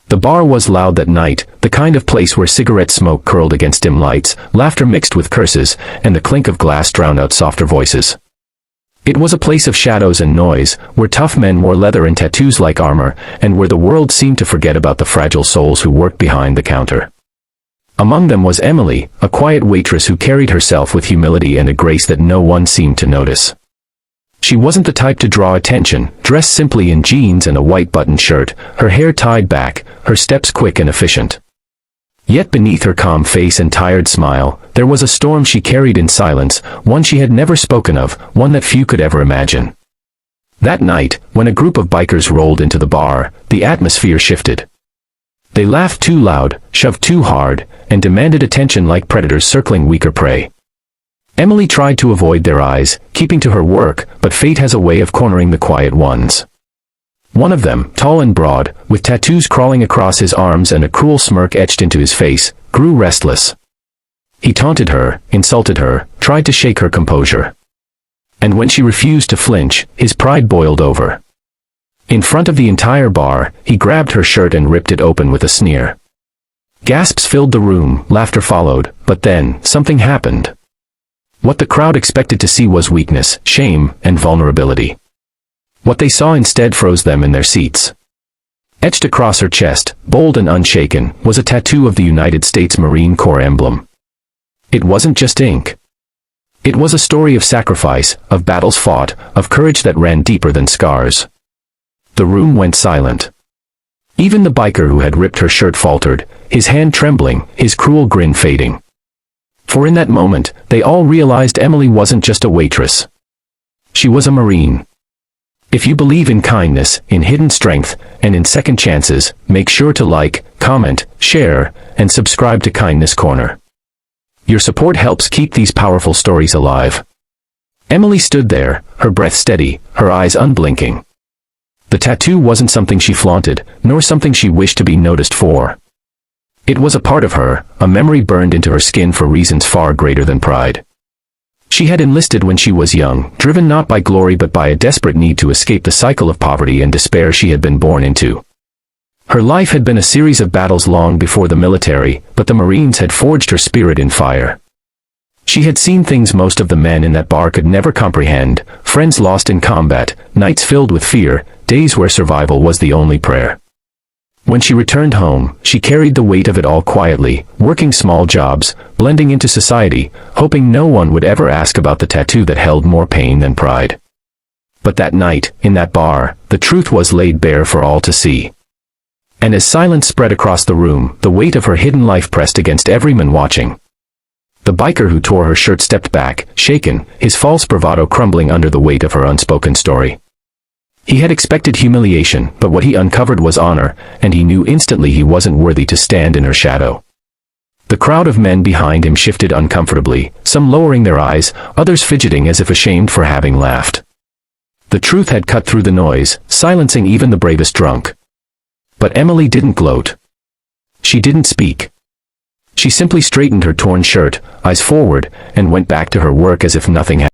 The bar was loud that night, the kind of place where cigarette smoke curled against dim lights, laughter mixed with curses, and the clink of glass drowned out softer voices. It was a place of shadows and noise, where tough men wore leather and tattoos like armor, and where the world seemed to forget about the fragile souls who worked behind the counter. Among them was Emily, a quiet waitress who carried herself with humility and a grace that no one seemed to notice. She wasn't the type to draw attention, dressed simply in jeans and a white buttoned shirt, her hair tied back, her steps quick and efficient. Yet beneath her calm face and tired smile, there was a storm she carried in silence, one she had never spoken of, one that few could ever imagine. That night, when a group of bikers rolled into the bar, the atmosphere shifted. They laughed too loud, shoved too hard, and demanded attention like predators circling weaker prey. Emily tried to avoid their eyes, keeping to her work, but fate has a way of cornering the quiet ones. One of them, tall and broad, with tattoos crawling across his arms and a cruel smirk etched into his face, grew restless. He taunted her, insulted her, tried to shake her composure. And when she refused to flinch, his pride boiled over. In front of the entire bar, he grabbed her shirt and ripped it open with a sneer. Gasps filled the room, laughter followed, but then, something happened. What the crowd expected to see was weakness, shame, and vulnerability. What they saw instead froze them in their seats. Etched across her chest, bold and unshaken, was a tattoo of the United States Marine Corps emblem. It wasn't just ink. It was a story of sacrifice, of battles fought, of courage that ran deeper than scars. The room went silent. Even the biker who had ripped her shirt faltered, his hand trembling, his cruel grin fading. For in that moment, they all realized Emily wasn't just a waitress. She was a Marine. If you believe in kindness, in hidden strength, and in second chances, make sure to like, comment, share, and subscribe to Kindness Corner. Your support helps keep these powerful stories alive. Emily stood there, her breath steady, her eyes unblinking. The tattoo wasn't something she flaunted, nor something she wished to be noticed for. It was a part of her, a memory burned into her skin for reasons far greater than pride. She had enlisted when she was young, driven not by glory but by a desperate need to escape the cycle of poverty and despair she had been born into. Her life had been a series of battles long before the military, but the Marines had forged her spirit in fire. She had seen things most of the men in that bar could never comprehend, friends lost in combat, nights filled with fear, days where survival was the only prayer. When she returned home, she carried the weight of it all quietly, working small jobs, blending into society, hoping no one would ever ask about the tattoo that held more pain than pride. But that night, in that bar, the truth was laid bare for all to see. And as silence spread across the room, the weight of her hidden life pressed against every man watching. The biker who tore her shirt stepped back, shaken, his false bravado crumbling under the weight of her unspoken story. He had expected humiliation, but what he uncovered was honor, and he knew instantly he wasn't worthy to stand in her shadow. The crowd of men behind him shifted uncomfortably, some lowering their eyes, others fidgeting as if ashamed for having laughed. The truth had cut through the noise, silencing even the bravest drunk. But Emily didn't gloat. She didn't speak. She simply straightened her torn shirt, eyes forward, and went back to her work as if nothing had